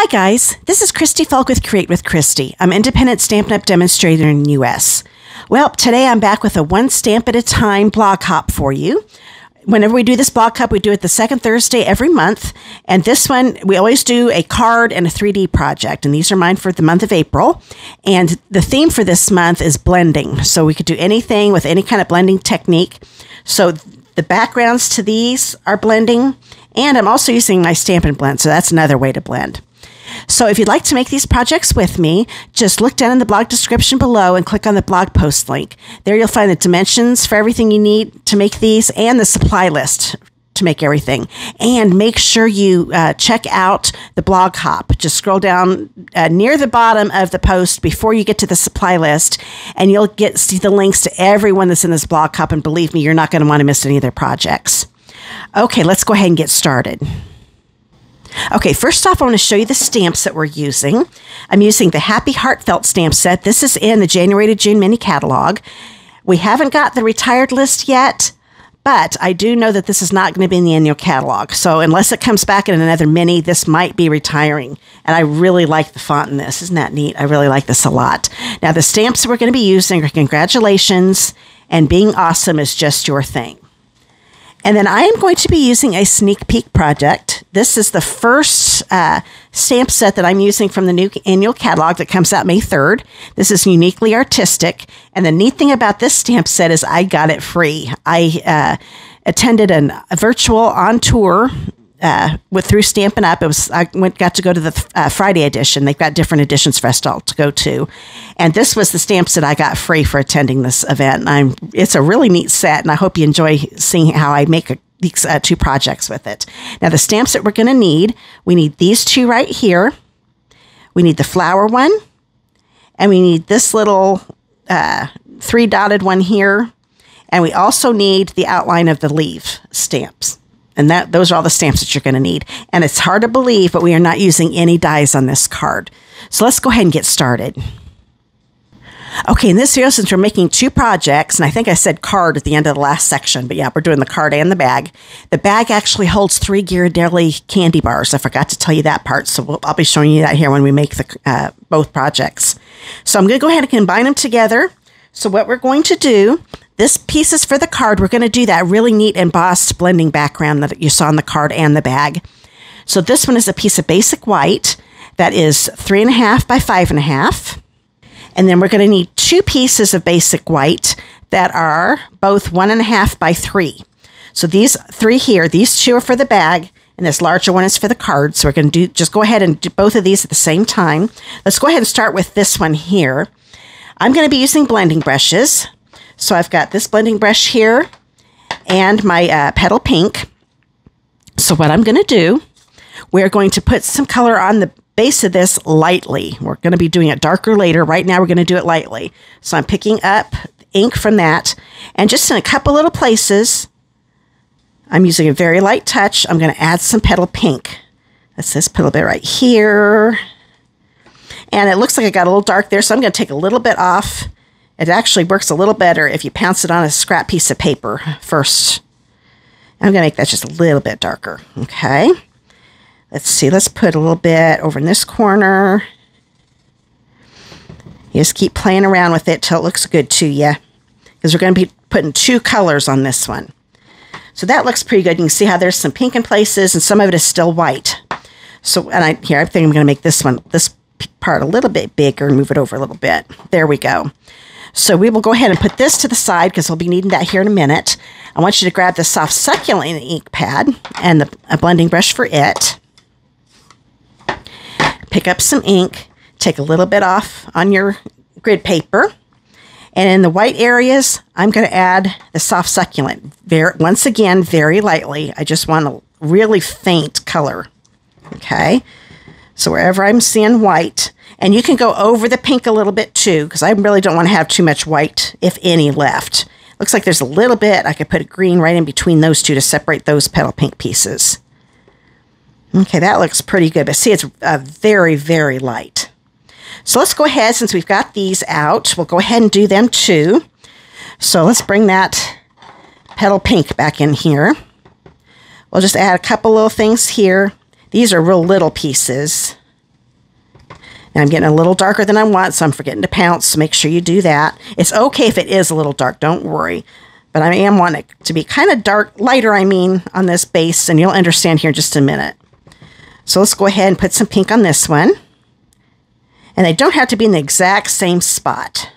Hi guys, this is Christy Falk with Create with Christy. I'm an independent Stampin' Up! Demonstrator in the US. Well, today I'm back with a one stamp at a time blog hop for you. Whenever we do this blog hop, we do it the second Thursday every month. And this one, we always do a card and a 3D project. And these are mine for the month of April. And the theme for this month is blending. So we could do anything with any kind of blending technique. So the backgrounds to these are blending. And I'm also using my Stampin' Blend. So that's another way to blend. So if you'd like to make these projects with me, just look down in the blog description below and click on the blog post link. There you'll find the dimensions for everything you need to make these and the supply list to make everything. And make sure you check out the blog hop. Just scroll down near the bottom of the post before you get to the supply list, and you'll see the links to everyone that's in this blog hop. And believe me, you're not going to want to miss any of their projects. Okay, let's go ahead and get started. Okay, first off, I want to show you the stamps that we're using. I'm using the Happy Heartfelt stamp set. This is in the January to June mini catalog. We haven't got the retired list yet, but I do know that this is not going to be in the annual catalog. So unless it comes back in another mini, this might be retiring. And I really like the font in this. Isn't that neat? I really like this a lot. Now, the stamps that we're going to be using are Congratulations and Being Awesome is Just Your Thing. And then I am going to be using a sneak peek project. This is the first stamp set that I'm using from the new annual catalog that comes out May 3rd. This is Uniquely Artistic. And the neat thing about this stamp set is I got it free. I attended a virtual on tour through Stampin' Up! I got to go to the Friday edition. They've got different editions for us all to go to. And this was the stamps that I got free for attending this event. It's a really neat set, and I hope you enjoy seeing how I make these two projects with it. Now, the stamps that we're going to need, we need these two right here. We need the flower one, and we need this little three-dotted one here. And we also need the outline of the leaf stamps. And those are all the stamps that you're going to need. And it's hard to believe, but we are not using any dies on this card. So let's go ahead and get started. Okay, in this video, since we're making two projects, and I think I said card at the end of the last section, but yeah, we're doing the card and the bag. The bag actually holds 3 Ghirardelli candy bars. I forgot to tell you that part, so I'll be showing you that here when we make the both projects. So I'm going to go ahead and combine them together. So what we're going to do, this piece is for the card. We're going to do that really neat embossed blending background that you saw on the card and the bag. So this one is a piece of basic white that is 3.5 by 5.5. And then we're going to need 2 pieces of basic white that are both 1.5 by 3. So these 3 here, these 2 are for the bag, and this larger one is for the card. So we're going to just go ahead and do both of these at the same time. Let's go ahead and start with this one here. I'm going to be using blending brushes. So I've got this blending brush here and my Petal Pink. So what I'm going to do, we're going to put some color on the base of this lightly. We're going to be doing it darker later. Right now we're going to do it lightly. So I'm picking up ink from that, and just in a couple little places, I'm using a very light touch. I'm going to add some Petal Pink. That's this little bit right here. And it looks like it got a little dark there, so I'm going to take a little bit off. It actually works a little better if you pounce it on a scrap piece of paper first. I'm going to make that just a little bit darker. Okay. Let's see. Let's put a little bit over in this corner. You just keep playing around with it till it looks good to you, because we're going to be putting 2 colors on this one. So that looks pretty good. You can see how there's some pink in places and some of it is still white. So, and I think I'm going to make this part a little bit bigger and move it over a little bit. There we go. So we will go ahead and put this to the side because we'll be needing that here in a minute. I want you to grab the Soft Succulent ink pad and a blending brush for it. Pick up some ink, take a little bit off on your grid paper. And in the white areas, I'm going to add the Soft Succulent. Once again, very lightly. I just want a really faint color. Okay. So wherever I'm seeing white, and you can go over the pink a little bit too, because I really don't want to have too much white, if any, left. Looks like there's a little bit. I could put a green right in between those two to separate those Petal Pink pieces. Okay, that looks pretty good, but see, it's very, very light. So let's go ahead, since we've got these out, we'll go ahead and do them too. So let's bring that Petal Pink back in here. We'll just add a couple little things here. These are real little pieces. Now I'm getting a little darker than I want, so I'm forgetting to pounce, so make sure you do that. It's okay if it is a little dark, don't worry. But I am wanting it to be kind of dark, lighter, I mean, on this base, and you'll understand here in just a minute. So let's go ahead and put some pink on this one. And they don't have to be in the exact same spot.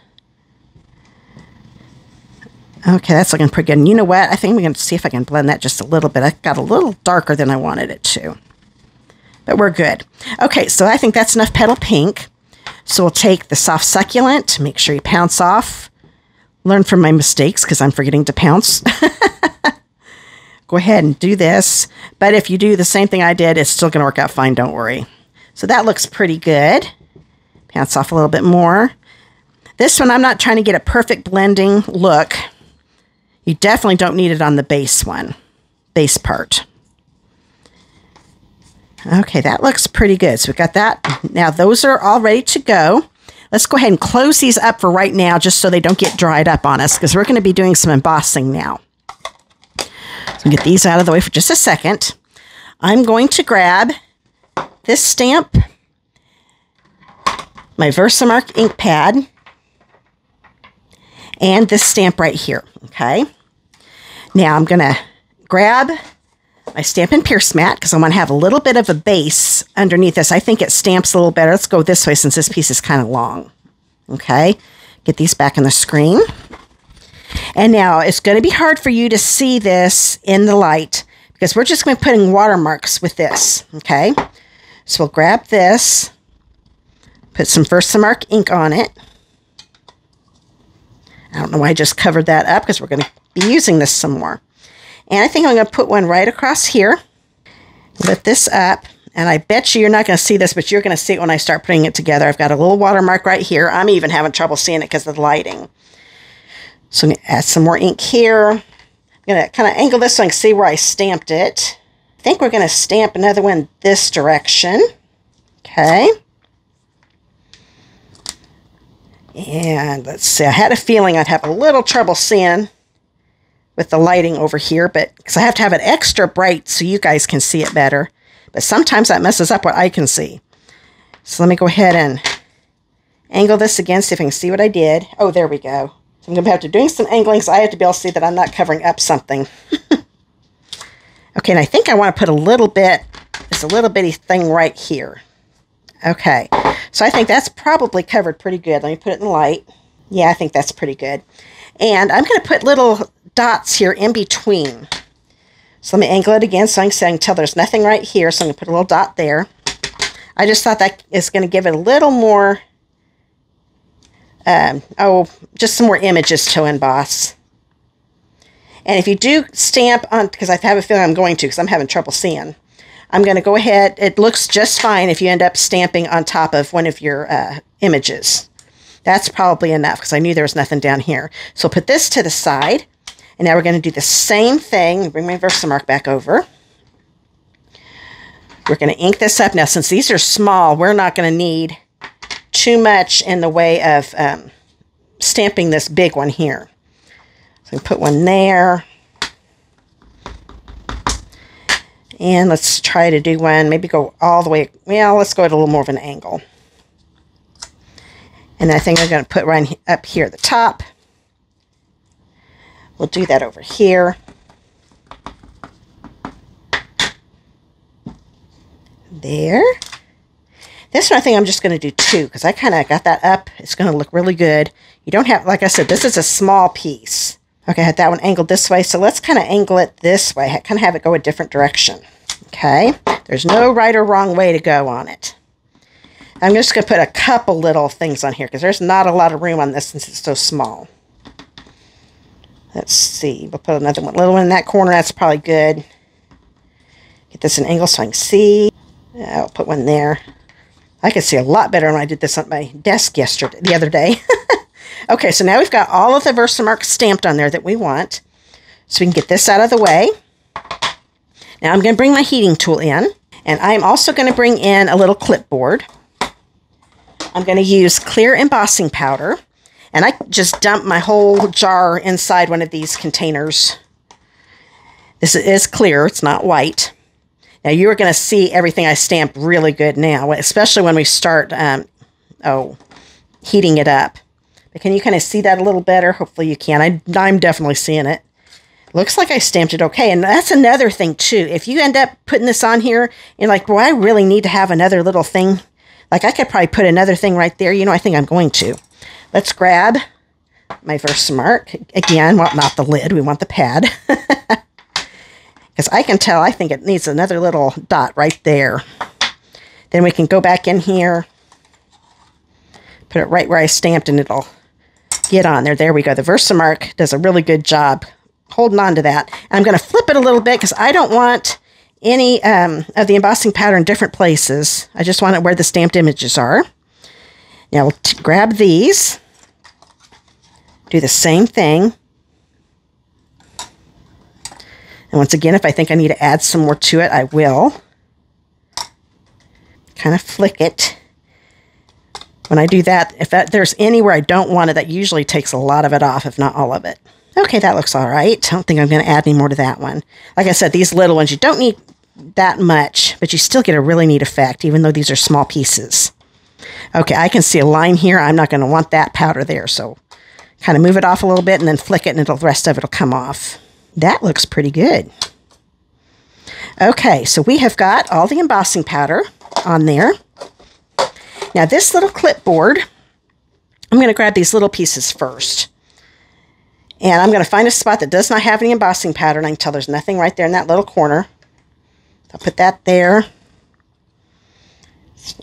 Okay, that's looking pretty good. And you know what? I think we're going to see if I can blend that just a little bit. I got a little darker than I wanted it to. But we're good. Okay, so I think that's enough petal pink. So we'll take the soft succulent. Make sure you pounce off. Learn from my mistakes because I'm forgetting to pounce. Go ahead and do this. But if you do the same thing I did, it's still going to work out fine. Don't worry. So that looks pretty good. Pounce off a little bit more. This one, I'm not trying to get a perfect blending look. You definitely don't need it on the base one, base part. Okay, that looks pretty good. So we've got that. Now those are all ready to go. Let's go ahead and close these up for right now just so they don't get dried up on us because we're going to be doing some embossing now. So get these out of the way for just a second. I'm going to grab this stamp, my Versamark ink pad, and this stamp right here, okay? Now I'm going to grab my Stampin' Pierce mat because I want to have a little bit of a base underneath this. I think it stamps a little better. Let's go this way since this piece is kind of long, okay? Get these back on the screen. And now it's going to be hard for you to see this in the light because we're just going to be putting watermarks with this, okay? So we'll grab this, put some Versamark ink on it. I don't know why I just covered that up because we're going to be using this some more. And I think I'm going to put one right across here. Lift this up. And I bet you're not going to see this, but you're going to see it when I start putting it together. I've got a little watermark right here. I'm even having trouble seeing it because of the lighting. So I'm going to add some more ink here. I'm going to kind of angle this so I can see where I stamped it. I think we're going to stamp another one this direction. Okay. And let's see, I had a feeling I'd have a little trouble seeing with the lighting over here, but because I have to have it extra bright so you guys can see it better. But sometimes that messes up what I can see. So let me go ahead and angle this again, see if I can see what I did. Oh, there we go. So I'm going to have to do some angling, so I have to be able to see that I'm not covering up something. Okay, and I think I want to put a little bit, just a little bitty thing right here. Okay, so I think that's probably covered pretty good. Let me put it in the light. Yeah, I think that's pretty good. And I'm going to put little dots here in between. So let me angle it again so I can tell there's nothing right here. So I'm going to put a little dot there. I just thought that is going to give it a little more, just some more images to emboss. And if you do stamp on, because I have a feeling I'm going to, because I'm having trouble seeing, I'm going to go ahead. It looks just fine if you end up stamping on top of one of your images. That's probably enough because I knew there was nothing down here. So put this to the side. And now we're going to do the same thing. Bring my Versamark back over. We're going to ink this up. Now, since these are small, we're not going to need too much in the way of stamping this big one here. So put one there. And let's try to do one, maybe go all the way, well, let's go at a little more of an angle. And I think I'm going to put right up here at the top. We'll do that over here. There. This one I think I'm just going to do two because I kind of got that up. It's going to look really good. You don't have, like I said, this is a small piece. Okay, I had that one angled this way, so let's kind of angle it this way. Kind of have it go a different direction. Okay, there's no right or wrong way to go on it. I'm just going to put a couple little things on here because there's not a lot of room on this since it's so small. Let's see, we'll put another one, little one in that corner. That's probably good. Get this in angle so I can see. I'll put one there. I could see a lot better when I did this on my desk the other day. Okay, so now we've got all of the Versamark stamped on there that we want. So we can get this out of the way. Now I'm going to bring my heating tool in. And I'm also going to bring in a little clipboard. I'm going to use clear embossing powder. And I just dumped my whole jar inside one of these containers. This is clear. It's not white. Now you are going to see everything I stamp really good now, especially when we start heating it up. But can you kind of see that a little better? Hopefully you can. I'm definitely seeing it. Looks like I stamped it okay. And that's another thing too. If you end up putting this on here and like, well, I really need to have another little thing. Like I could probably put another thing right there. I think I'm going to. Let's grab my Versamark. Again, well, not the lid. We want the pad. Because I can tell, I think it needs another little dot right there. Then we can go back in here. Put it right where I stamped and it'll get on there. There we go. The Versamark does a really good job holding on to that. And I'm going to flip it a little bit because I don't want any of the embossing powder in different places. I just want it where the stamped images are. Now we'll grab these. Do the same thing. And once again, if I think I need to add some more to it, I will. Kind of flick it. When I do that, if there's anywhere I don't want it, that usually takes a lot of it off, if not all of it. Okay, that looks all right. I don't think I'm going to add any more to that one. Like I said, these little ones, you don't need that much, but you still get a really neat effect, even though these are small pieces. Okay, I can see a line here. I'm not going to want that powder there, so kind of move it off a little bit and then flick it, and the rest of it will come off. That looks pretty good. Okay, so we have got all the embossing powder on there. Now this little clipboard, I'm going to grab these little pieces first. And I'm going to find a spot that does not have any embossing powder, and I can tell there's nothing right there in that little corner. I'll put that there.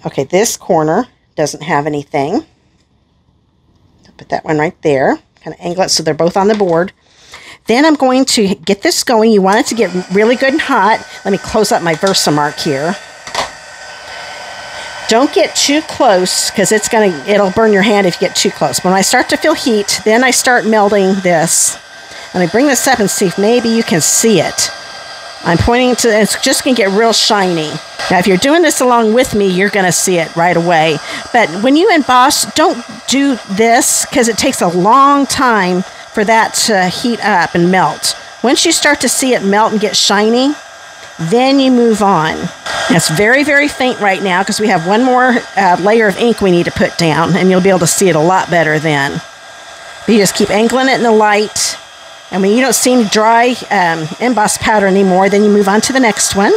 Okay, this corner doesn't have anything. I'll put that one right there. Kind of angle it so they're both on the board. Then I'm going to get this going. You want it to get really good and hot. Let me close up my Versamark here. Don't get too close because it'll burn your hand if you get too close. When I start to feel heat, then I start melting this. Let me bring this up and see if maybe you can see it. I'm pointing to, it's just going to get real shiny. Now, if you're doing this along with me, you're going to see it right away. But when you emboss, don't do this because it takes a long time for that to heat up and melt. Once you start to see it melt and get shiny, then you move on. It's very, very faint right now because we have one more layer of ink we need to put down, and you'll be able to see it a lot better then. But you just keep angling it in the light, and when you don't see any dry emboss powder anymore, then you move on to the next one.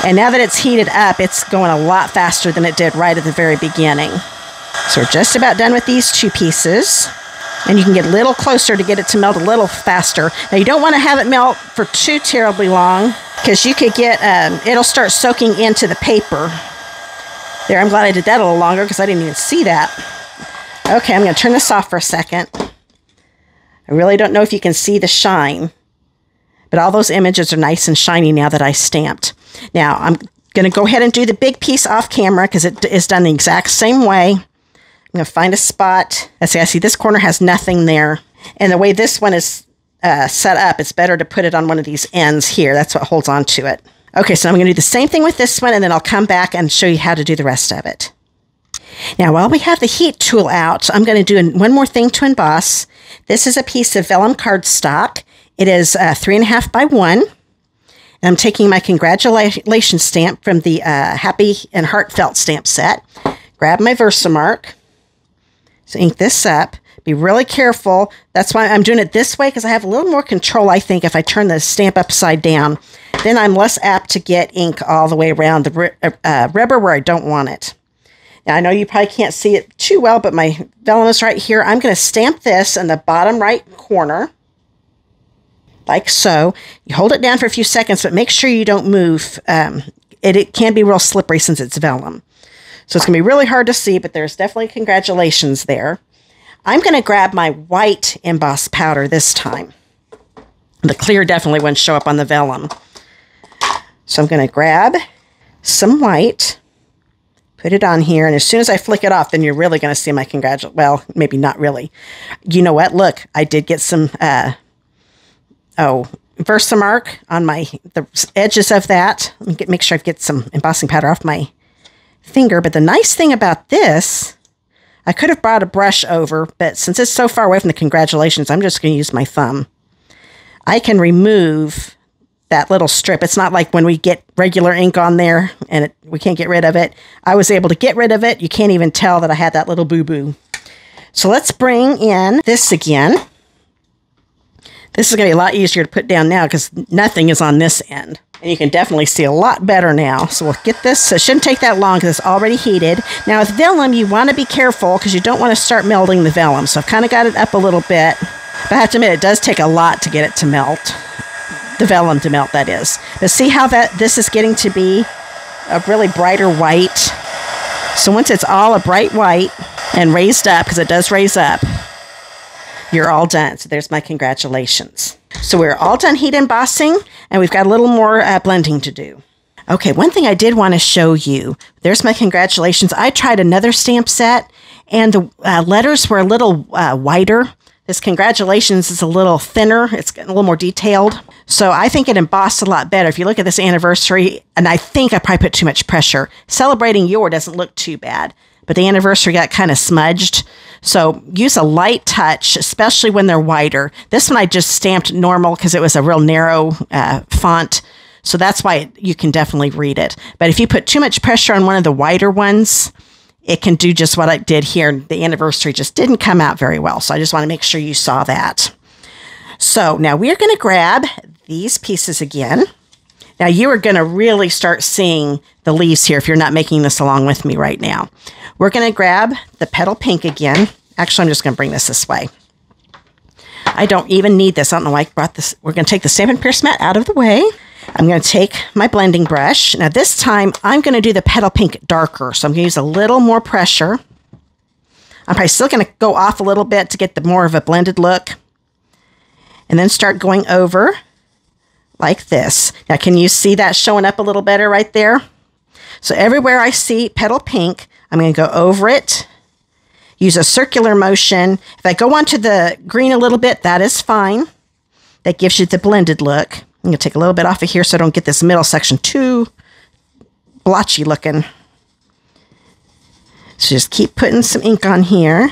And now that it's heated up, it's going a lot faster than it did right at the very beginning. So we're just about done with these two pieces. And you can get a little closer to get it to melt a little faster. Now, you don't want to have it melt for too terribly long because you could get, it'll start soaking into the paper. There, I'm glad I did that a little longer because I didn't even see that. Okay, I'm going to turn this off for a second. I really don't know if you can see the shine, but all those images are nice and shiny now that I stamped. Now, I'm going to go ahead and do the big piece off camera because it is done the exact same way. I'm going to find a spot. Let's see, I see this corner has nothing there. And the way this one is set up, it's better to put it on one of these ends here. That's what holds on to it. Okay, so I'm going to do the same thing with this one, and then I'll come back and show you how to do the rest of it. Now, while we have the heat tool out, I'm going to do one more thing to emboss. This is a piece of vellum cardstock. It is 3.5 by 1. And I'm taking my congratulations stamp from the Happy and Heartfelt stamp set. Grab my Versamark. So ink this up. Be really careful. That's why I'm doing it this way, because I have a little more control, I think, if I turn the stamp upside down. Then I'm less apt to get ink all the way around the rubber where I don't want it. Now, I know you probably can't see it too well, but my vellum is right here. I'm going to stamp this in the bottom right corner, like so. You hold it down for a few seconds, but make sure you don't move. It can be real slippery since it's vellum. So it's going to be really hard to see, but there's definitely congratulations there. I'm going to grab my white emboss powder this time. The clear definitely wouldn't show up on the vellum. So I'm going to grab some white, put it on here, and as soon as I flick it off, then you're really going to see my well, maybe not really. You know what? Look, I did get some, Versamark on the edges of that. Let me make sure I get some embossing powder off my finger. But the nice thing about this, I could have brought a brush over, but since it's so far away from the congratulations, I'm just going to use my thumb. I can remove that little strip. It's not like when we get regular ink on there and we can't get rid of it. I was able to get rid of it. You can't even tell that I had that little boo-boo. So let's bring in this again. This is going to be a lot easier to put down now because nothing is on this end. And you can definitely see a lot better now. So we'll get this. It shouldn't take that long because it's already heated. Now with vellum, you want to be careful because you don't want to start melting the vellum. So I've kind of got it up a little bit. But I have to admit, it does take a lot to get it to melt. The vellum to melt, that is. But see how this is getting to be a really brighter white. So once it's all a bright white and raised up, because it does raise up, you're all done. So there's my congratulations. So we're all done heat embossing, and we've got a little more blending to do. Okay, one thing I did want to show you. There's my congratulations. I tried another stamp set, and the letters were a little wider. This congratulations is a little thinner. It's getting a little more detailed. So I think it embossed a lot better. If you look at this anniversary, and I think I probably put too much pressure. Celebrating Your doesn't look too bad, but the anniversary got kind of smudged. So use a light touch, especially when they're wider. This one I just stamped normal because it was a real narrow font. So that's why you can definitely read it. But if you put too much pressure on one of the wider ones, it can do just what I did here. The anniversary just didn't come out very well. So I just want to make sure you saw that. So now we're going to grab these pieces again. Now you are going to really start seeing the leaves here if you're not making this along with me right now. We're going to grab the petal pink again. Actually, I'm just going to bring this way. I don't even need this. I don't know why I brought this. We're going to take the Stampin' Pierce mat out of the way. I'm going to take my blending brush. Now this time I'm going to do the petal pink darker. So I'm going to use a little more pressure. I'm probably still going to go off a little bit to get the more of a blended look. And then start going over like this. Now can you see that showing up a little better right there? So everywhere I see petal pink, I'm going to go over it. Use a circular motion. If I go onto the green a little bit, that is fine. That gives you the blended look. I'm going to take a little bit off of here so I don't get this middle section too blotchy looking. So just keep putting some ink on here.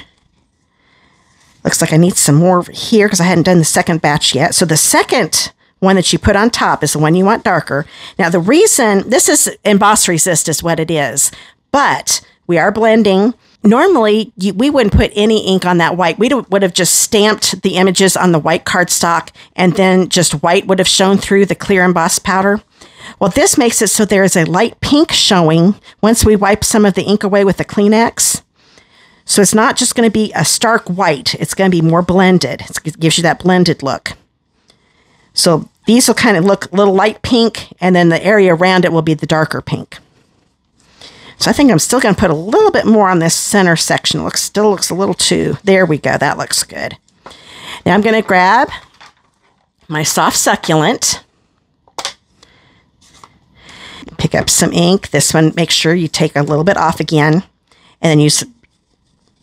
Looks like I need some more over here because I hadn't done the second batch yet. So the second one that you put on top is the one you want darker. Now the reason, this is emboss resist is what it is, but we are blending. Normally, we wouldn't put any ink on that white. We would have just stamped the images on the white cardstock, and then just white would have shown through the clear embossed powder. Well, this makes it so there is a light pink showing once we wipe some of the ink away with the Kleenex. So it's not just going to be a stark white. It's going to be more blended. It gives you that blended look. So these will kind of look a little light pink, and then the area around it will be the darker pink. So I think I'm still going to put a little bit more on this center section. It still looks a little too. There we go. That looks good. Now I'm going to grab my soft succulent. Pick up some ink. This one, make sure you take a little bit off again. And then use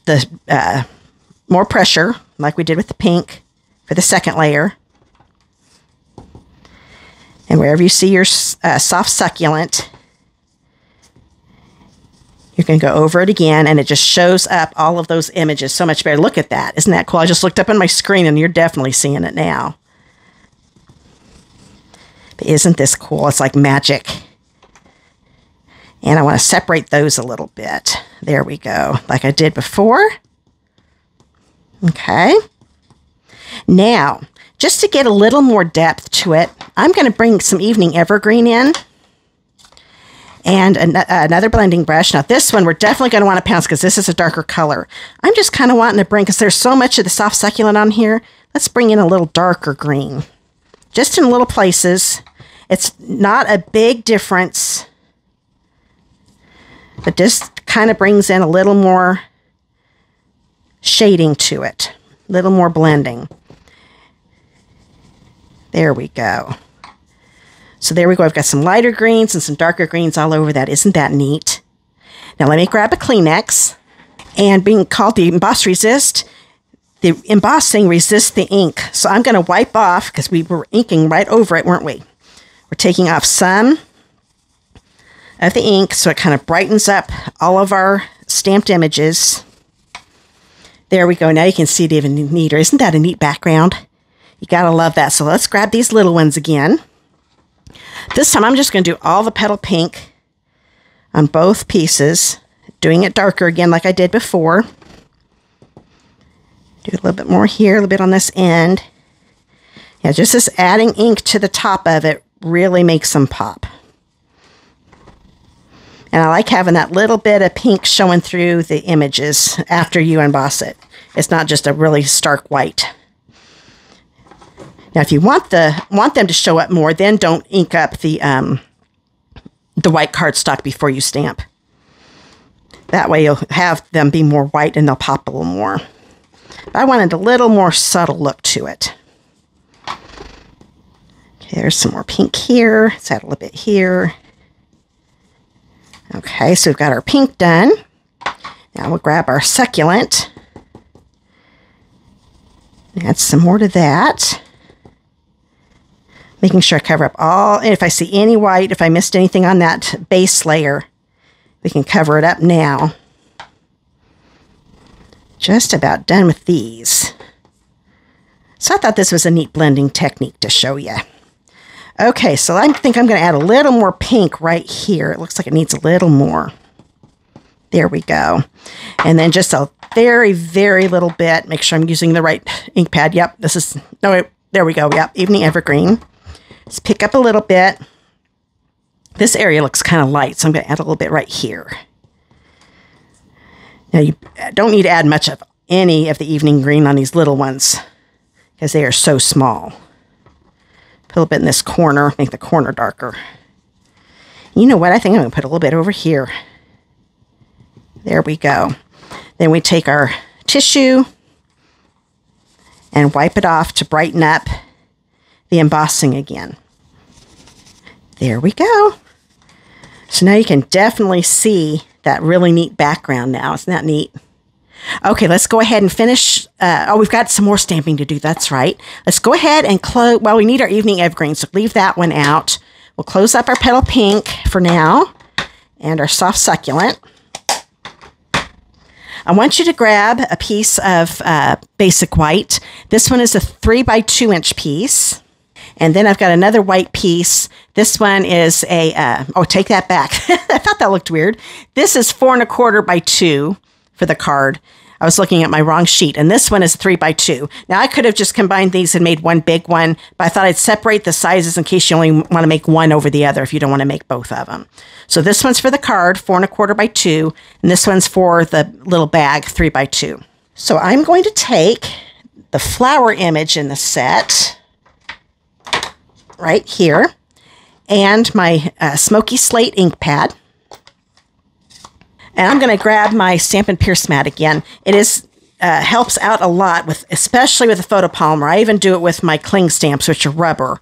the more pressure, like we did with the pink, for the second layer. And wherever you see your soft succulent, you can go over it again, and it just shows up all of those images so much better. Look at that. Isn't that cool? I just looked up on my screen, and you're definitely seeing it now. But isn't this cool? It's like magic. And I want to separate those a little bit. There we go, like I did before. Okay. Now, just to get a little more depth to it, I'm going to bring some Evening Evergreen in. And another blending brush. Now this one we're definitely going to want to pounce because this is a darker color. I'm just kind of wanting to bring, because there's so much of the soft succulent on here, let's bring in a little darker green. Just in little places. It's not a big difference, but just kind of brings in a little more shading to it. A little more blending. There we go. So there we go. I've got some lighter greens and some darker greens all over that. Isn't that neat? Now let me grab a Kleenex. And being called the Emboss Resist, the embossing resists the ink. So I'm going to wipe off, because we were inking right over it, weren't we? We're taking off some of the ink so it kind of brightens up all of our stamped images. There we go. Now you can see it even neater. Isn't that a neat background? You got to love that. So let's grab these little ones again. This time I'm just going to do all the petal pink on both pieces, doing it darker again like I did before. Do a little bit more here, a little bit on this end. Yeah, just this adding ink to the top of it really makes them pop. And I like having that little bit of pink showing through the images after you emboss it. It's not just a really stark white. Now, if you want them to show up more, then don't ink up the white cardstock before you stamp. That way you'll have them be more white and they'll pop a little more. But I wanted a little more subtle look to it. Okay, there's some more pink here. Let's add a little bit here. Okay, so we've got our pink done. Now we'll grab our succulent. Add some more to that. Making sure I cover up all, and if I see any white, if I missed anything on that base layer, we can cover it up now. Just about done with these. So I thought this was a neat blending technique to show you. Okay, so I think I'm going to add a little more pink right here. It looks like it needs a little more. There we go. And then just a very, very little bit. Make sure I'm using the right ink pad. Yep, this is, no, there we go. Yep, Evening Evergreen. Let's pick up a little bit. This area looks kind of light, so I'm going to add a little bit right here. Now, you don't need to add much of any of the evening green on these little ones because they are so small. Put a little bit in this corner, make the corner darker. You know what? I think I'm going to put a little bit over here. There we go. Then we take our tissue and wipe it off to brighten up the embossing again. There we go. So now you can definitely see that really neat background now. Isn't that neat? Okay, let's go ahead and finish. Oh, we've got some more stamping to do. That's right. Let's go ahead and close. Well, we need our Evening Evergreen, so leave that one out. We'll close up our Petal Pink for now and our Soft Succulent. I want you to grab a piece of basic white. This one is a 3x2 inch piece. And then I've got another white piece. This one is a, oh, take that back. I thought that looked weird. This is 4 1/4 by 2 for the card. I was looking at my wrong sheet. And this one is 3x2. Now, I could have just combined these and made one big one, but I thought I'd separate the sizes in case you only want to make one over the other if you don't want to make both of them. So this one's for the card, 4 1/4 by 2, and this one's for the little bag, 3x2. So I'm going to take the flower image in the set right here, and my Smoky Slate ink pad. And I'm going to grab my Stampin' Pierce mat again. It is helps out a lot, with, especially with the photopolymer. I even do it with my cling stamps, which are rubber.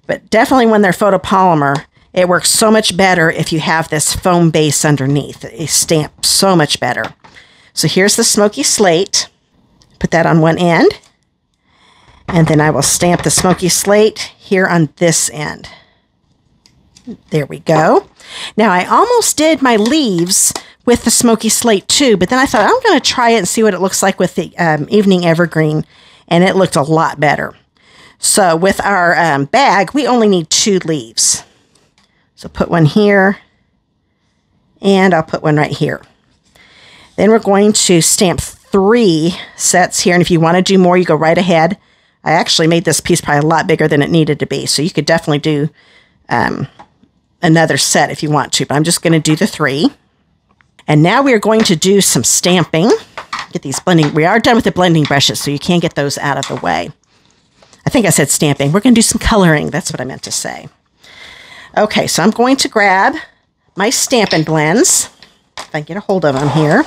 But definitely when they're photopolymer, it works so much better if you have this foam base underneath. It stamps so much better. So here's the Smoky Slate. Put that on one end. And then I will stamp the Smoky Slate here on this end. There we go. Now, I almost did my leaves with the Smoky Slate too, but then I thought I'm going to try it and see what it looks like with the Evening Evergreen, and it looked a lot better. So with our bag, we only need 2 leaves. So put one here, and I'll put one right here. Then we're going to stamp 3 sets here, and if you want to do more, you go right ahead. I actually made this piece probably a lot bigger than it needed to be, so you could definitely do another set if you want to, but I'm just going to do the 3. And now we are going to do some stamping. Get these blending. We are done with the blending brushes, so you can get those out of the way. I think I said stamping. We're going to do some coloring. That's what I meant to say. Okay, so I'm going to grab my Stampin' Blends. If I can get a hold of them here.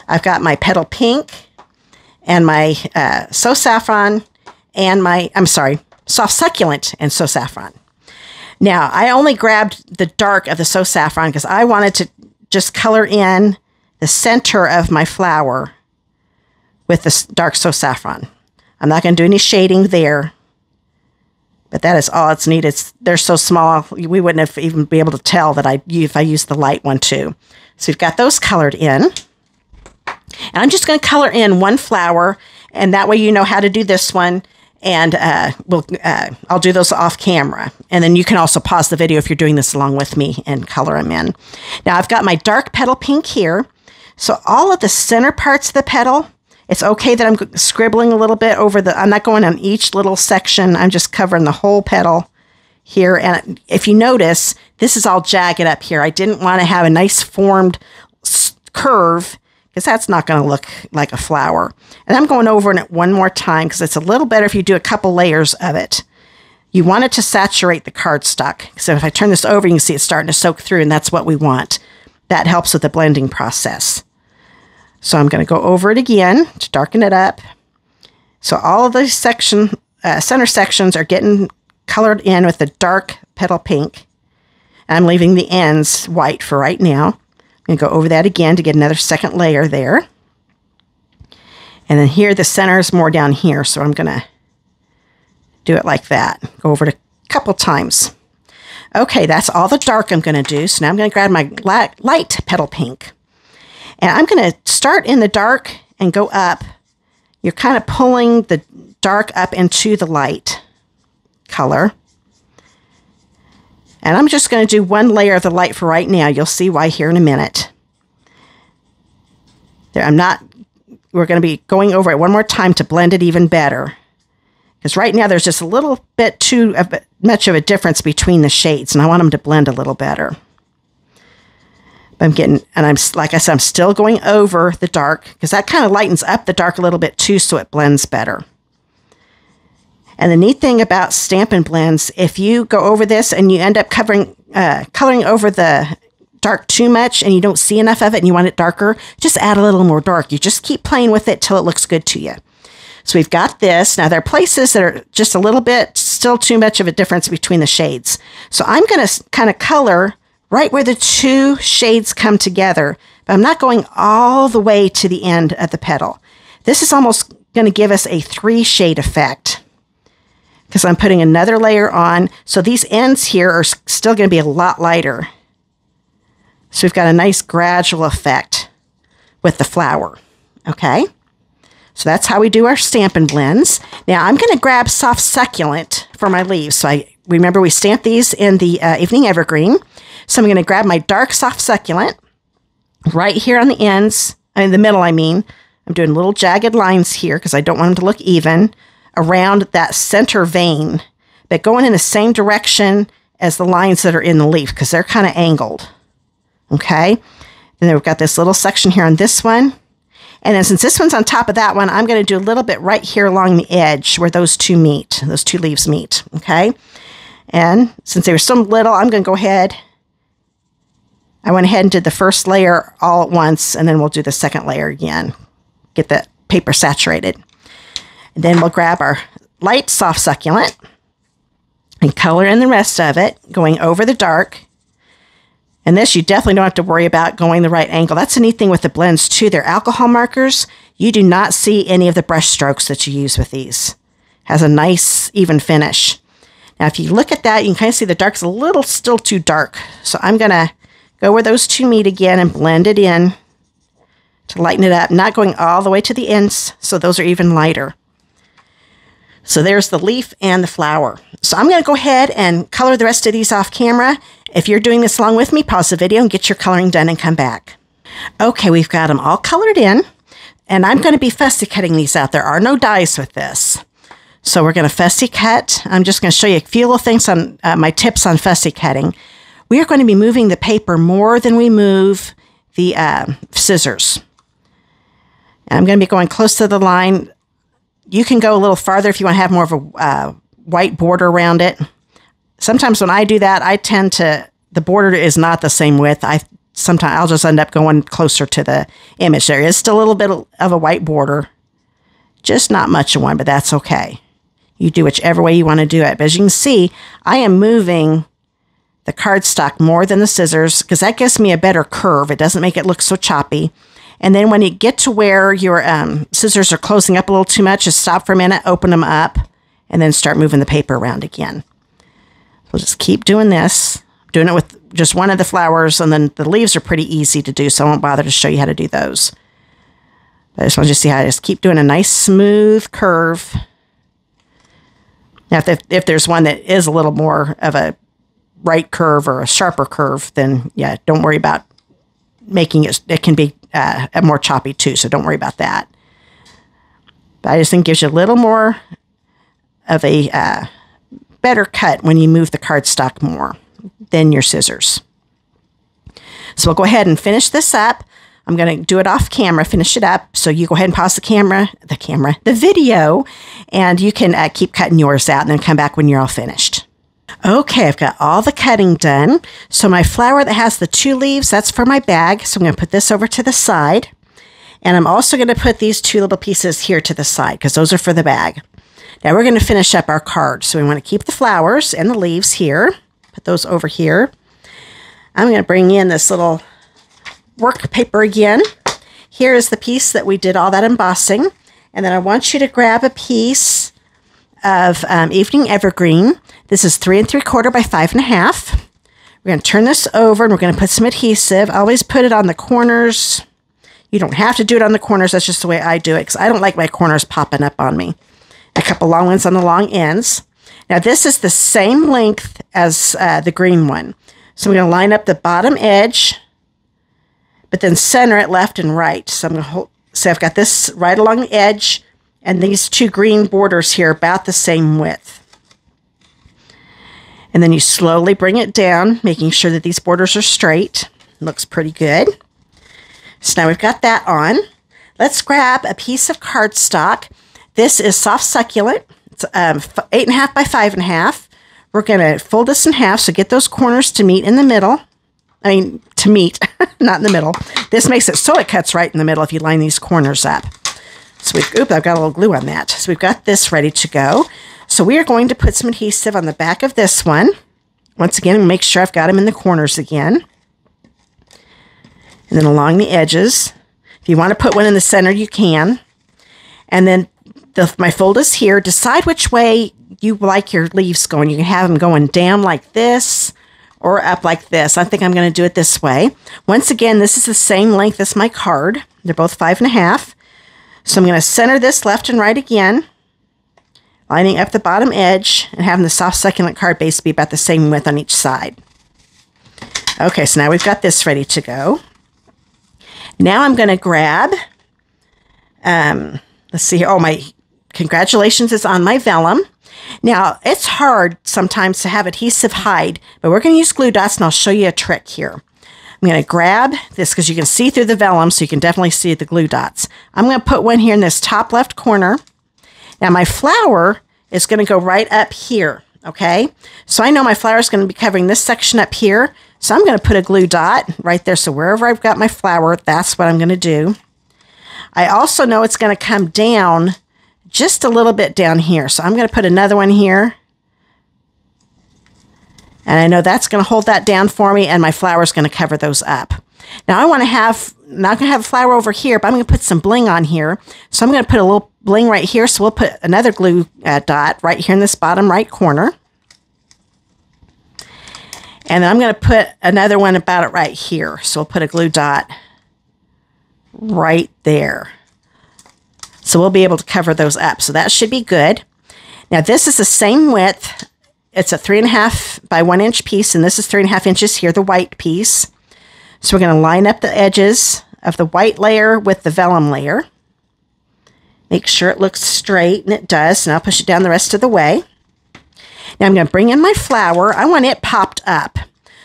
I've got my Petal Pink and my So Saffron and my, Soft Succulent and So Saffron. Now, I only grabbed the dark of the So Saffron because I wanted to just color in the center of my flower with the dark So Saffron. I'm not going to do any shading there, but that is all it's needed. They're so small, we wouldn't have even be able to tell that if I used the light one too. So we've got those colored in. And I'm just going to color in one flower, and that way you know how to do this one. And I'll do those off camera. And then you can also pause the video if you're doing this along with me and color them in. Now I've got my dark petal pink here. So all of the center parts of the petal, it's okay that I'm scribbling a little bit over I'm not going on each little section. I'm just covering the whole petal here. And if you notice, this is all jagged up here. I didn't want to have a nice formed curve, because that's not going to look like a flower. And I'm going over it one more time because it's a little better if you do a couple layers of it. You want it to saturate the cardstock. So if I turn this over, you can see it's starting to soak through, and that's what we want. That helps with the blending process. So I'm going to go over it again to darken it up. So all of these center sections are getting colored in with the dark petal pink. I'm leaving the ends white for right now. I'm going to go over that again to get another second layer there. And then here, the center is more down here, so I'm going to do it like that. Go over it a couple times. Okay, that's all the dark I'm going to do. So now I'm going to grab my light petal pink. And I'm going to start in the dark and go up. You're kind of pulling the dark up into the light color. And I'm just going to do one layer of the light for right now. You'll see why here in a minute. There, we're going to be going over it one more time to blend it even better. Because right now there's just a little bit too much of a difference between the shades, and I want them to blend a little better. Like I said, I'm still going over the dark, because that kind of lightens up the dark a little bit too, so it blends better. And the neat thing about Stampin' Blends, if you go over this and you end up coloring over the dark too much and you don't see enough of it and you want it darker, just add a little more dark. You just keep playing with it till it looks good to you. So we've got this. Now there are places that are just a little bit, still too much of a difference between the shades. So I'm going to kind of color right where the two shades come together, but I'm not going all the way to the end of the petal. This is almost going to give us a 3-shade effect, because I'm putting another layer on. So these ends here are still going to be a lot lighter. So we've got a nice gradual effect with the flower. Okay? So that's how we do our Stampin' Blends. Now I'm going to grab Soft Succulent for my leaves. So remember we stamped these in the Evening Evergreen. So I'm going to grab my dark Soft Succulent right here on the ends, in the middle I mean. I'm doing little jagged lines here because I don't want them to look even around that center vein, but going in the same direction as the lines that are in the leaf, because they're kind of angled. Okay? Then we've got this little section here on this one. And then since this one's on top of that one, I'm going to do a little bit right here along the edge where those two leaves meet. Okay? And since they were so little, I'm going to go ahead. I went ahead and did the first layer all at once, and then we'll do the second layer again. Get the paper saturated. And then we'll grab our light Soft Succulent and color in the rest of it, going over the dark. And this, you definitely don't have to worry about going the right angle. That's a neat thing with the blends, too. They're alcohol markers. You do not see any of the brush strokes that you use with these. Has a nice, even finish. Now, if you look at that, you can kind of see the dark's a little still too dark. So I'm going to go where those two meet again and blend it in to lighten it up. Not going all the way to the ends, so those are even lighter. So there's the leaf and the flower. So I'm going to go ahead and color the rest of these off camera. If you're doing this along with me, pause the video and get your coloring done and come back. Okay, we've got them all colored in, and I'm going to be fussy cutting these out. There are no dies with this. So we're going to fussy cut. I'm just going to show you a few little things on my tips on fussy cutting. We are going to be moving the paper more than we move the scissors. And I'm going to be going close to the line. You can go a little farther if you want to have more of a white border around it. Sometimes when I do that, I tend to, the border is not the same width. Sometimes I'll just end up going closer to the image. There is still a little bit of a white border. Just not much of one, but that's okay. You do whichever way you want to do it. But as you can see, I am moving the cardstock more than the scissors, because that gives me a better curve. It doesn't make it look so choppy. And then when you get to where your scissors are closing up a little too much, just stop for a minute, open them up, and then start moving the paper around again. We'll just keep doing this. I'm doing it with just one of the flowers, and then the leaves are pretty easy to do, so I won't bother to show you how to do those. But I just want you to see how I just keep doing a nice smooth curve Now, if there's one that is a little more of a right curve or a sharper curve, then yeah, don't worry about making it. It can be a more choppy too, so don't worry about that. But I just think it gives you a little more of a better cut when you move the cardstock more than your scissors. So we'll go ahead and finish this up. I'm going to do it off camera, finish it up. So you go ahead and pause the video, and you can keep cutting yours out and then come back when you're all finished. Okay, I've got all the cutting done. So my flower that has the 2 leaves, that's for my bag. So I'm going to put this over to the side. And I'm also going to put these 2 little pieces here to the side because those are for the bag. Now we're going to finish up our card. So we want to keep the flowers and the leaves here. Put those over here. I'm going to bring in this little work paper again. Here is the piece that we did all that embossing. And then I want you to grab a piece of Evening Evergreen. This is 3 3/4 by 5.5. We're going to turn this over and we're going to put some adhesive. I always put it on the corners. You don't have to do it on the corners. That's just the way I do it because I don't like my corners popping up on me. A couple long ones on the long ends. Now this is the same length as the green one. So I'm going to line up the bottom edge, but then center it left and right. So I'm going to hold, so I've got this right along the edge and these 2 green borders here about the same width. And then you slowly bring it down, making sure that these borders are straight. Looks pretty good. So now we've got that on. Let's grab a piece of cardstock. This is Soft Succulent. It's 8.5 by 5.5. We're going to fold this in half, so get those corners to meet in the middle. I mean, to meet, not in the middle. This makes it so it cuts right in the middle if you line these corners up. So I've got a little glue on that. So we've got this ready to go. So we are going to put some adhesive on the back of this one. Once again, make sure I've got them in the corners again. And then along the edges. If you want to put one in the center, you can. And then my fold is here. Decide which way you like your leaves going. You can have them going down like this or up like this. I think I'm going to do it this way. Once again, this is the same length as my card. They're both 5.5. So I'm going to center this left and right again, lining up the bottom edge and having the Soft Succulent card base be about the same width on each side. Okay, so now we've got this ready to go. Now I'm going to grab, let's see here. Oh, my Congratulations is on my vellum. Now, it's hard sometimes to have adhesive hide, but we're going to use glue dots, and I'll show you a trick here. I'm going to grab this because you can see through the vellum, so you can definitely see the glue dots. I'm going to put one here in this top left corner. Now, my flower is going to go right up here, okay? So I know my flower is going to be covering this section up here, so I'm going to put a glue dot right there. So wherever I've got my flower, that's what I'm going to do. I also know it's going to come down just a little bit down here, so I'm going to put another one here. And I know that's going to hold that down for me, and my flower is going to cover those up. Now I want to have, not going to have a flower over here, but I'm going to put some bling on here. So I'm going to put a little bling right here. So we'll put another glue dot right here in this bottom right corner. And then I'm going to put another one about it right here. So we'll put a glue dot right there. So we'll be able to cover those up. So that should be good. Now this is the same width. It's a 3.5 by 1 inch piece, and this is 3.5 inches here, the white piece. So we're going to line up the edges of the white layer with the vellum layer. Make sure it looks straight, and it does, and I'll push it down the rest of the way. Now I'm going to bring in my flower. I want it popped up.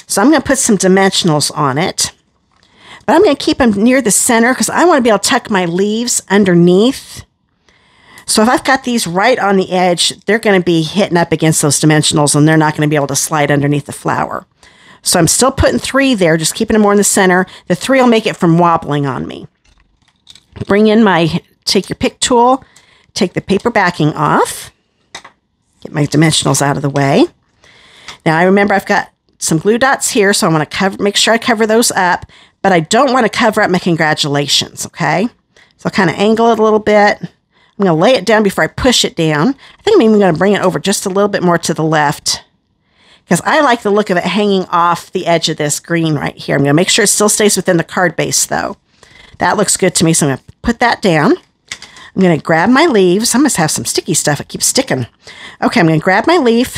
So I'm going to put some dimensionals on it. But I'm going to keep them near the center because I want to be able to tuck my leaves underneath. So if I've got these right on the edge, they're going to be hitting up against those dimensionals, and they're not going to be able to slide underneath the flower. So I'm still putting 3 there, just keeping them more in the center. The 3 will make it from wobbling on me. Bring in take your pick tool, take the paper backing off, get my dimensionals out of the way. Now I remember I've got some glue dots here, so I want to make sure I cover those up, but I don't want to cover up my congratulations, okay? So I'll kind of angle it a little bit. I'm going to lay it down before I push it down. I think I'm even going to bring it over just a little bit more to the left because I like the look of it hanging off the edge of this green right here. I'm going to make sure it still stays within the card base, though. That looks good to me, so I'm going to put that down. I'm going to grab my leaves. I must have some sticky stuff. It keeps sticking. Okay, I'm going to grab my leaf,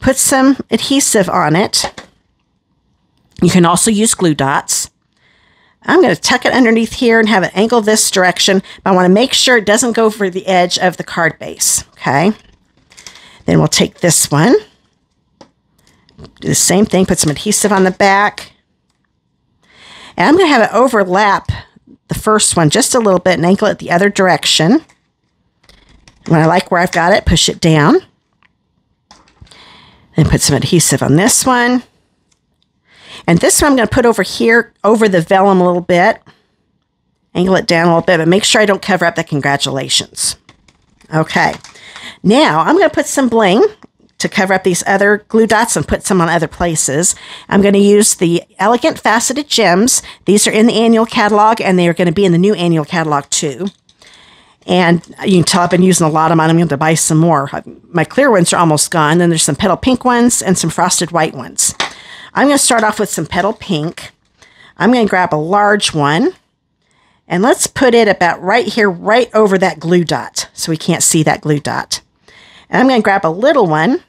put some adhesive on it. You can also use glue dots. I'm going to tuck it underneath here and have it angle this direction. But I want to make sure it doesn't go over the edge of the card base. Okay. Then we'll take this one. Do the same thing. Put some adhesive on the back. And I'm going to have it overlap the first one just a little bit and angle it the other direction. When I like where I've got it, push it down. Then put some adhesive on this one. And this one I'm going to put over here, over the vellum a little bit. Angle it down a little bit, but make sure I don't cover up the congratulations. Okay. Now I'm going to put some bling to cover up these other glue dots and put some on other places. I'm going to use the Elegant Faceted Gems. These are in the annual catalog, and they are going to be in the new annual catalog too. And you can tell I've been using a lot of them. I'm going to buy some more. My clear ones are almost gone. Then there's some petal pink ones and some frosted white ones. I'm going to start off with some petal pink. I'm going to grab a large one. And let's put it about right here, right over that glue dot, so we can't see that glue dot. And I'm going to grab a little one.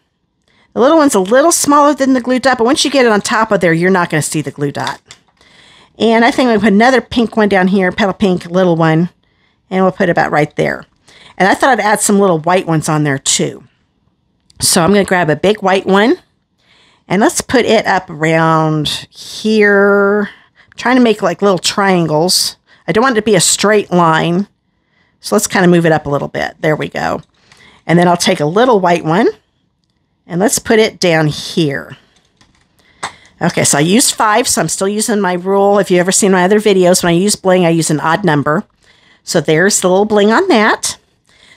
The little one's a little smaller than the glue dot, but once you get it on top of there, you're not going to see the glue dot. And I think I'm going to put another pink one down here, petal pink, little one, and we'll put it about right there. And I thought I'd add some little white ones on there too. So I'm going to grab a big white one, and let's put it up around here. I'm trying to make like little triangles. I don't want it to be a straight line, so let's kind of move it up a little bit. There we go. And then I'll take a little white one, and let's put it down here. Okay, so I used 5, so I'm still using my rule. If you've ever seen my other videos, when I use bling, I use an odd number. So there's the little bling on that.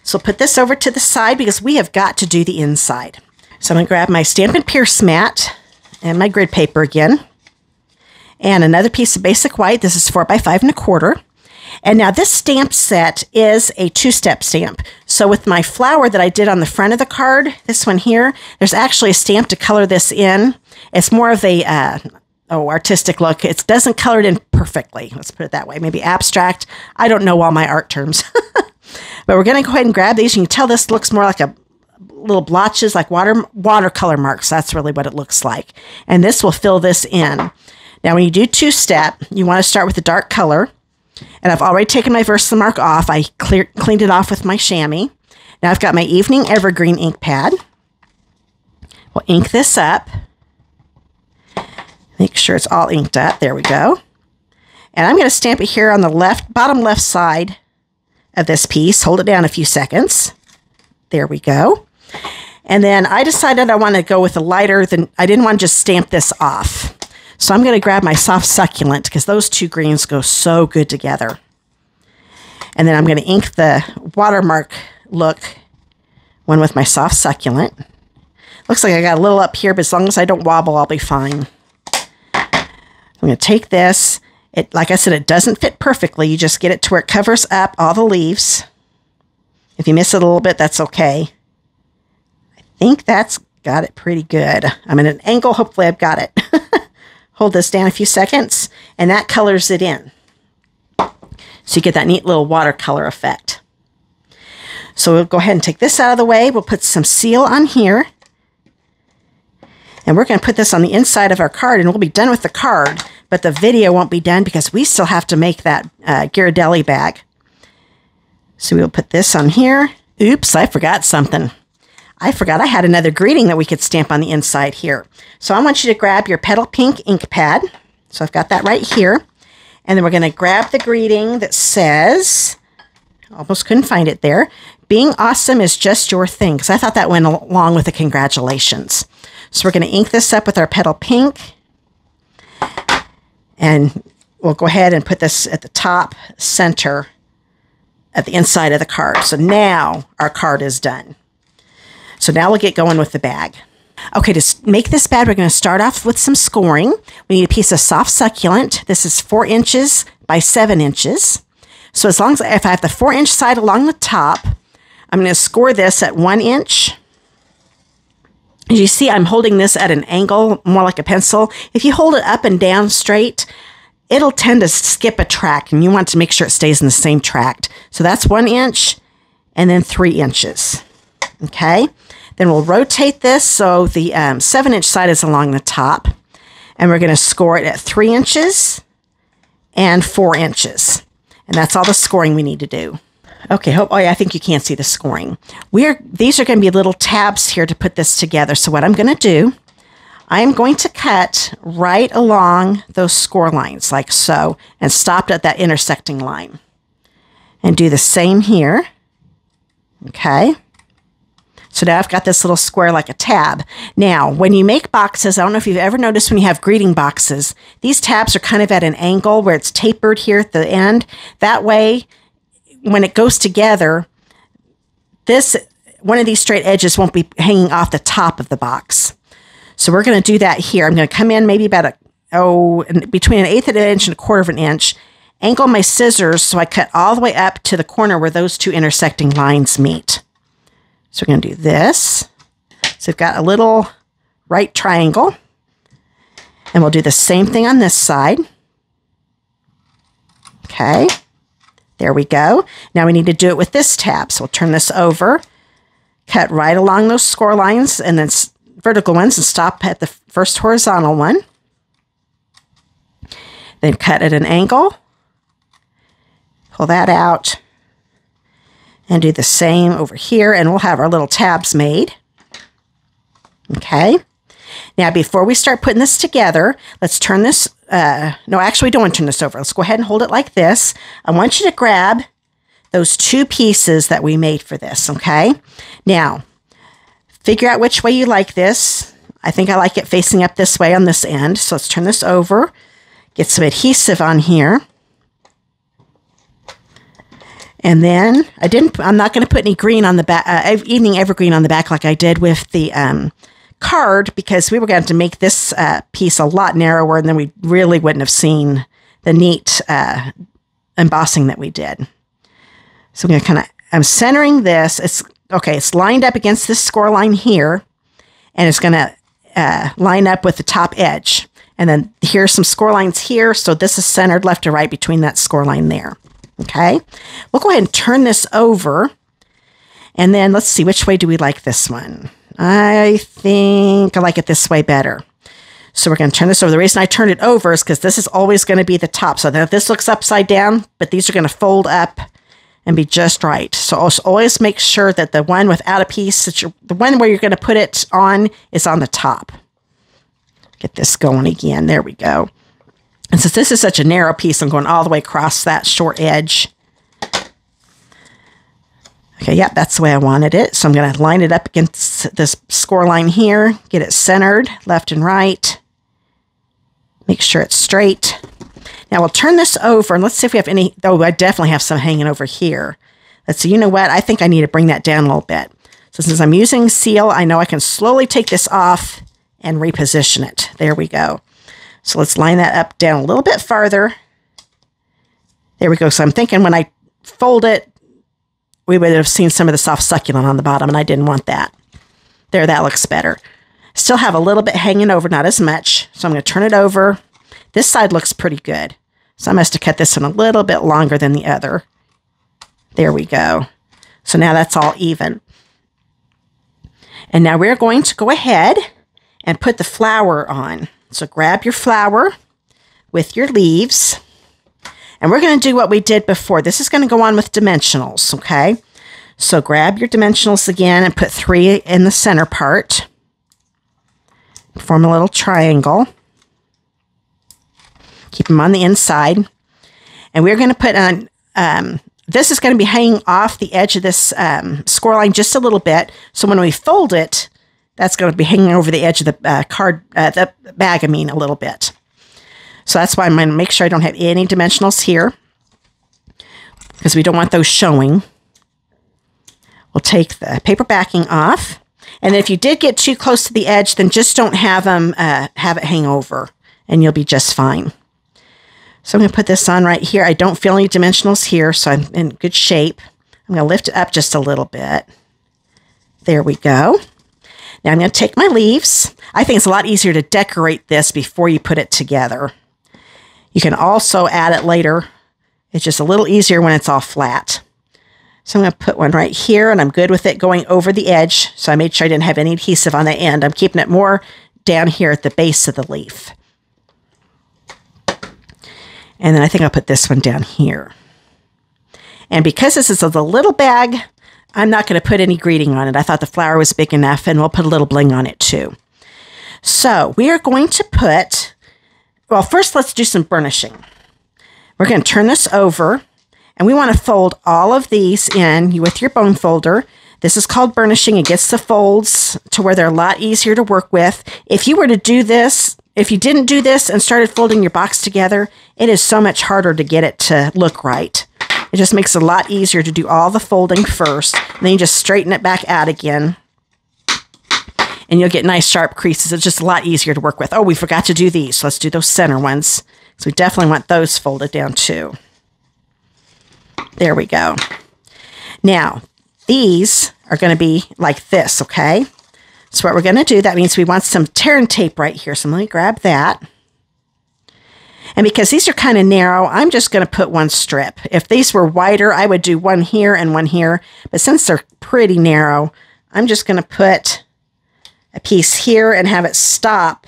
So put this over to the side because we have got to do the inside. So I'm going to grab my Stampin' Pierce mat and my grid paper again. And another piece of basic white. This is 4 by 5 1/4. And now this stamp set is a 2-step stamp. So with my flower that I did on the front of the card, this one here, there's actually a stamp to color this in. It's more of a artistic look. It doesn't color it in perfectly. Let's put it that way. Maybe abstract. I don't know all my art terms. But we're going to go ahead and grab these. You can tell this looks more like a little blotches, like watercolor marks. That's really what it looks like. And this will fill this in. Now, when you do 2-step, you want to start with the dark color. And I've already taken my Versamark off. I cleaned it off with my chamois. Now I've got my Evening Evergreen ink pad. We'll ink this up. Make sure it's all inked up. There we go. And I'm going to stamp it here on the bottom left side of this piece. Hold it down a few seconds. There we go. And then I decided I want to go with a lighter than, I didn't want to just stamp this off. So I'm going to grab my Soft Succulent because those two greens go so good together. And then I'm going to ink the watermark look one with my Soft Succulent. Looks like I got a little up here, but as long as I don't wobble, I'll be fine. I'm going to take this. Like I said, it doesn't fit perfectly. You just get it to where it covers up all the leaves. If you miss it a little bit, that's okay. I think that's got it pretty good. I'm at an angle. Hopefully I've got it. Hold this down a few seconds, and that colors it in. So you get that neat little watercolor effect. So we'll go ahead and take this out of the way. We'll put some seal on here. And we're going to put this on the inside of our card, and we'll be done with the card, but the video won't be done because we still have to make that Ghirardelli bag. So we'll put this on here. Oops, I forgot something. I forgot I had another greeting that we could stamp on the inside here. So I want you to grab your Petal Pink ink pad. So I've got that right here. And then we're going to grab the greeting that says, almost couldn't find it there, being awesome is just your thing. Because I thought that went along with the congratulations. So we're going to ink this up with our Petal Pink. And we'll go ahead and put this at the top center at the inside of the card. So now our card is done. So now we'll get going with the bag. Okay, to make this bag, we're going to start off with some scoring. We need a piece of Soft Succulent. This is 4 inches by 7 inches. So as long as if I have the 4-inch side along the top, I'm going to score this at 1 inch. As you see, I'm holding this at an angle, more like a pencil. If you hold it up and down straight, it'll tend to skip a track, and you want to make sure it stays in the same track. So that's 1 inch and then 3 inches. Okay, then we'll rotate this so the 7-inch side is along the top, and we're going to score it at 3 inches and 4 inches. And that's all the scoring we need to do. Okay, oh yeah, I think you can see the scoring. These are going to be little tabs here to put this together. So what I'm going to do, I'm going to cut right along those score lines like so, and stop at that intersecting line. And do the same here. Okay. So now I've got this little square like a tab. Now, when you make boxes, I don't know if you've ever noticed when you have greeting boxes, these tabs are kind of at an angle where it's tapered here at the end. That way, when it goes together, one of these straight edges won't be hanging off the top of the box. So we're going to do that here. I'm going to come in maybe about between 1/8 of an inch and 1/4 of an inch, angle my scissors so I cut all the way up to the corner where those two intersecting lines meet. So we're going to do this. So we've got a little right triangle, and we'll do the same thing on this side. Okay, there we go. Now we need to do it with this tab. So we'll turn this over, cut right along those score lines and then vertical ones, and stop at the first horizontal one. Then cut at an angle, pull that out, and do the same over here, and we'll have our little tabs made. Okay. Now, before we start putting this together, let's turn this, no, actually, we don't want to turn this over. Let's go ahead and hold it like this. I want you to grab those 2 pieces that we made for this, okay? Now, figure out which way you like this. I think I like it facing up this way on this end. So let's turn this over, get some adhesive on here. And then I'm not going to put any green on the back, evening evergreen on the back like I did with the card, because we were going to make this piece a lot narrower, and then we really wouldn't have seen the neat embossing that we did. So I'm going to I'm centering this. It's lined up against this score line here, and it's going to line up with the top edge. And then here's some score lines here, so this is centered left to right between that score line there. Okay, we'll go ahead and turn this over, and then let's see, which way do we like this one? I think I like it this way better. So we're going to turn this over. The reason I turned it over is because this is always going to be the top. So that this looks upside down, but these are going to fold up and be just right. So always make sure that the one without a piece, the one where you're going to put it on, is on the top. Get this going again. There we go. And since this is such a narrow piece, I'm going all the way across that short edge. Okay, yep, that's the way I wanted it. So I'm going to line it up against this score line here, get it centered left and right. Make sure it's straight. Now we'll turn this over, and let's see if we have any. Oh, I definitely have some hanging over here. Let's see, you know what? I think I need to bring that down a little bit. So since I'm using seal, I know I can slowly take this off and reposition it. There we go. So let's line that up down a little bit farther. There we go. So I'm thinking when I fold it, we would have seen some of the soft succulent on the bottom, and I didn't want that. There, that looks better. Still have a little bit hanging over, not as much. So I'm going to turn it over. This side looks pretty good. So I must have cut this one a little bit longer than the other. There we go. So now that's all even. And now we're going to go ahead and put the flower on. So grab your flower with your leaves. And we're going to do what we did before. This is going to go on with dimensionals, okay? So grab your dimensionals again and put 3 in the center part. Form a little triangle. Keep them on the inside. And we're going to put on, this is going to be hanging off the edge of this score line just a little bit. So when we fold it, that's going to be hanging over the edge of the the bag, a little bit. So that's why I'm going to make sure I don't have any dimensionals here, because we don't want those showing. We'll take the paper backing off. And if you did get too close to the edge, then just don't have them have it hang over, and you'll be just fine. So I'm going to put this on right here. I don't feel any dimensionals here, so I'm in good shape. I'm going to lift it up just a little bit. There we go. Now I'm going to take my leaves. I think it's a lot easier to decorate this before you put it together. You can also add it later. It's just a little easier when it's all flat. So I'm going to put one right here, and I'm good with it going over the edge. So I made sure I didn't have any adhesive on the end. I'm keeping it more down here at the base of the leaf. And then I think I'll put this one down here. And because this is a little bag, I'm not going to put any greeting on it. I thought the flower was big enough, and we'll put a little bling on it too. So we are going to put, well, first let's do some burnishing. We're going to turn this over, and we want to fold all of these in with your bone folder. This is called burnishing. It gets the folds to where they're a lot easier to work with. If you were to do this, if you didn't do this and started folding your box together, it is so much harder to get it to look right. It just makes it a lot easier to do all the folding first, and then you just straighten it back out again. And you'll get nice sharp creases. It's just a lot easier to work with. Oh, we forgot to do these. So let's do those center ones. So we definitely want those folded down too. There we go. Now, these are going to be like this, okay? So what we're going to do, that means we want some tear and tape right here. So let me grab that. And because these are kind of narrow, I'm just going to put one strip. If these were wider, I would do one here and one here. But since they're pretty narrow, I'm just going to put a piece here and have it stop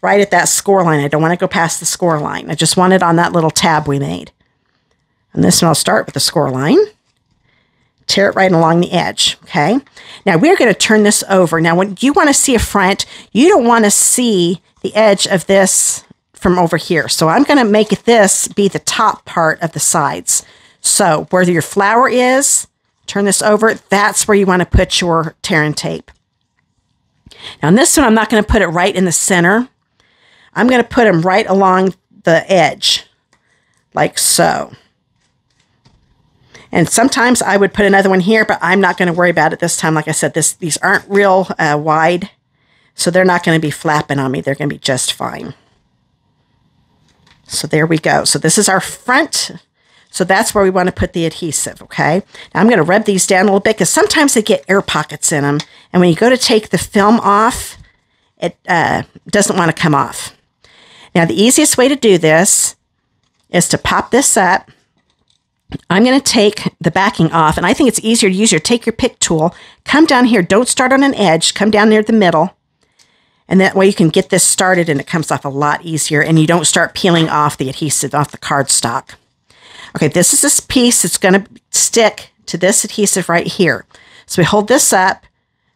right at that score line. I don't want to go past the score line. I just want it on that little tab we made. And this one I'll start with the score line. Tear it right along the edge, okay? Now we're going to turn this over. Now when you want to see a front, you don't want to see the edge of this from over here. So I'm going to make this be the top part of the sides. So where your flower is, turn this over, that's where you want to put your tear and tape. Now, on this one, I'm not going to put it right in the center. I'm going to put them right along the edge, like so. And sometimes I would put another one here, but I'm not going to worry about it this time. Like I said, these aren't real wide, so they're not going to be flapping on me. They're going to be just fine. So there we go. So this is our front. So that's where we want to put the adhesive, okay? Now I'm going to rub these down a little bit because sometimes they get air pockets in them. And when you go to take the film off, it doesn't want to come off. Now the easiest way to do this is to pop this up. I'm going to take the backing off, and I think it's easier to take your pick tool, come down here, don't start on an edge, come down near the middle, and that way you can get this started and it comes off a lot easier, and you don't start peeling off the adhesive off the cardstock. Okay, this is this piece that's going to stick to this adhesive right here. So we hold this up,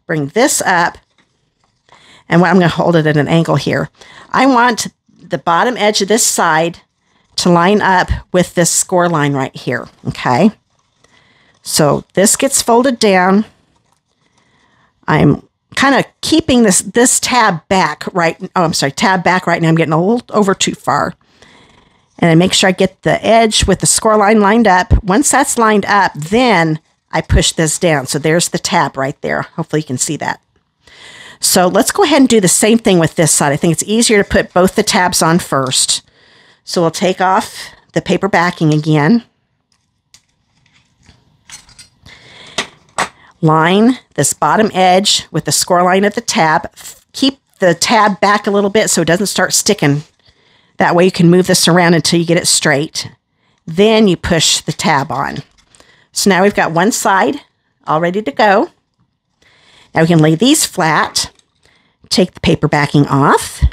bring this up, and I'm going to hold it at an angle here. I want the bottom edge of this side to line up with this score line right here, okay? So this gets folded down. I'm kind of keeping this tab back tab back right now. I'm getting a little over too far. And I make sure I get the edge with the score line lined up. Once that's lined up, then I push this down. So there's the tab right there. Hopefully you can see that. So let's go ahead and do the same thing with this side. I think it's easier to put both the tabs on first. So we'll take off the paper backing again. Line this bottom edge with the score line of the tab. Keep the tab back a little bit so it doesn't start sticking. That way you can move this around until you get it straight. Then you push the tab on. So now we've got one side all ready to go. Now we can lay these flat, take the paper backing off.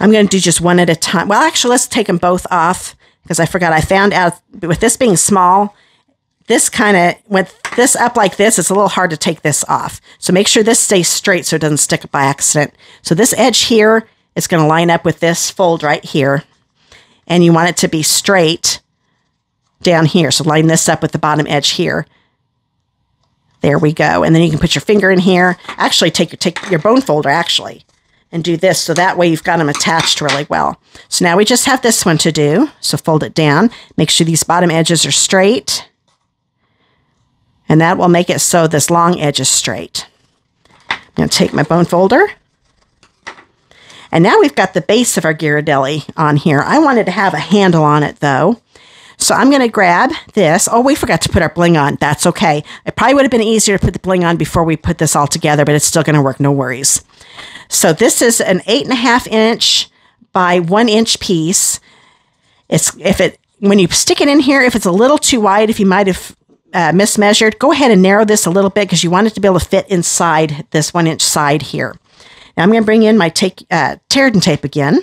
I'm going to do just one at a time. Well, actually, let's take them both off because I forgot. I found out with this being small, this kind of, with this up like this, it's a little hard to take this off. So make sure this stays straight so it doesn't stick by accident. So this edge here is going to line up with this fold right here. And you want it to be straight down here. So line this up with the bottom edge here. There we go. And then you can put your finger in here. Actually, take your bone folder, actually, and do this. So that way you've got them attached really well. So now we just have this one to do. So fold it down. Make sure these bottom edges are straight. And that will make it so this long edge is straight. I'm going to take my bone folder. And now we've got the base of our Ghirardelli on here. I wanted to have a handle on it, though. So I'm going to grab this. Oh, we forgot to put our bling on. That's okay. It probably would have been easier to put the bling on before we put this all together, but it's still going to work. No worries. So this is an 8.5-inch by 1 inch piece. When you stick it in here, if it's a little too wide, if you might have mismeasured, go ahead and narrow this a little bit because you want it to be able to fit inside this 1 inch side here. Now I'm going to bring in my Terradon tape again.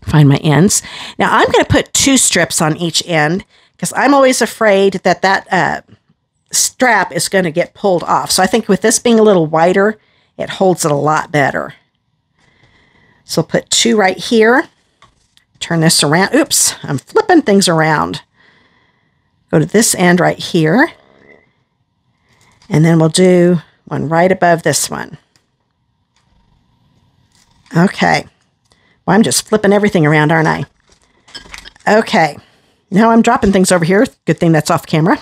Find my ends. Now I'm going to put 2 strips on each end because I'm always afraid that that strap is going to get pulled off. So I think with this being a little wider, it holds it a lot better. So I'll put 2 right here. Turn this around. Oops, I'm flipping things around. Go to this end right here. And then we'll do one right above this one. Okay. Well, I'm just flipping everything around, aren't I? Okay. Now I'm dropping things over here. Good thing that's off camera.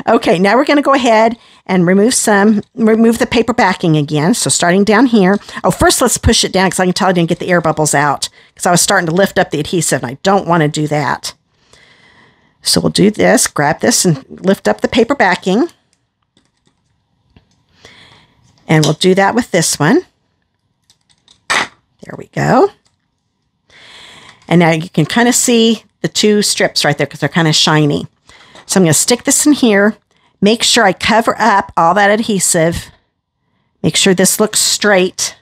Okay, now we're going to go ahead and remove the paper backing again. So starting down here. Oh, first let's push it down because I can tell I didn't get the air bubbles out because I was starting to lift up the adhesive and I don't want to do that. So we'll do this, grab this and lift up the paper backing. And we'll do that with this one. There we go. And now you can kind of see the 2 strips right there because they're kind of shiny. So I'm going to stick this in here. Make sure I cover up all that adhesive. Make sure this looks straight.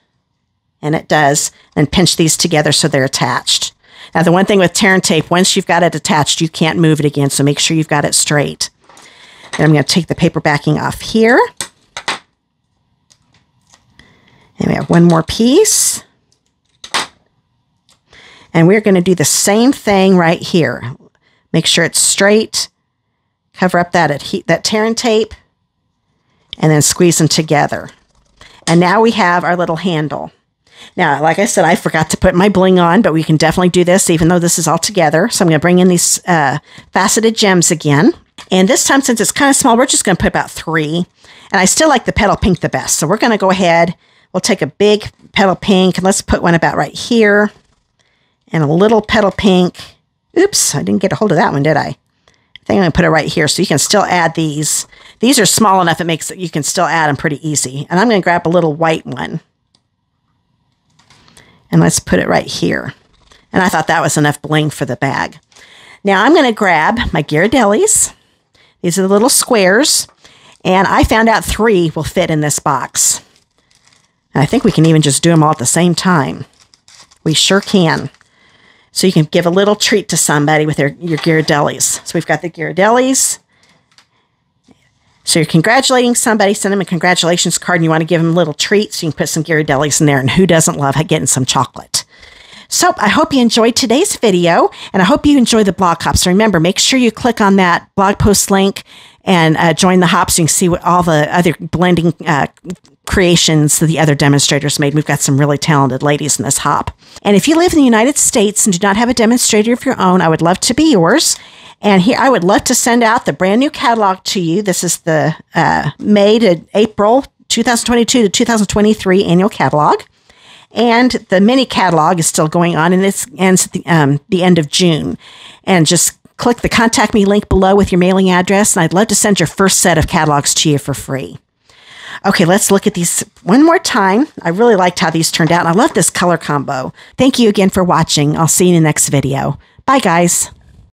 And it does. And pinch these together so they're attached. Now the one thing with Terradon tape, once you've got it attached, you can't move it again. So make sure you've got it straight. Then I'm going to take the paper backing off here. And we have one more piece. And we're going to do the same thing right here. Make sure it's straight. Cover up that Terradon tape. And then squeeze them together. And now we have our little handle. Now, like I said, I forgot to put my bling on, but we can definitely do this even though this is all together. So I'm going to bring in these faceted gems again. And this time, since it's kind of small, we're just going to put about 3. And I still like the petal pink the best. So we're going to go ahead. We'll take a big petal pink. And let's put one about right here. And a little petal pink. Oops, I didn't get a hold of that one, did I? I think I'm going to put it right here so you can still add these. These are small enough it makes it you can still add them pretty easy. And I'm going to grab a little white one. And let's put it right here. And I thought that was enough bling for the bag. Now I'm going to grab my Ghirardellis. These are the little squares. And I found out 3 will fit in this box. And I think we can even just do them all at the same time. We sure can. So you can give a little treat to somebody with your Ghirardellis. So we've got the Ghirardellis. So you're congratulating somebody, send them a congratulations card, and you want to give them a little treat, so you can put some Ghirardellis in there, and who doesn't love getting some chocolate? So I hope you enjoyed today's video, and I hope you enjoy the blog hop. So remember, make sure you click on that blog post link and join the hop so you can see what all the other blending creations that the other demonstrators made. We've got some really talented ladies in this hop. And if you live in the United States and do not have a demonstrator of your own, I would love to be yours. And here, I would love to send out the brand new catalog to you. This is the May to April 2022 to 2023 annual catalog. And the mini catalog is still going on, and it ends at the end of June. And just click the contact me link below with your mailing address, and I'd love to send your first set of catalogs to you for free. Okay, let's look at these one more time. I really liked how these turned out, and I love this color combo. Thank you again for watching. I'll see you in the next video. Bye, guys.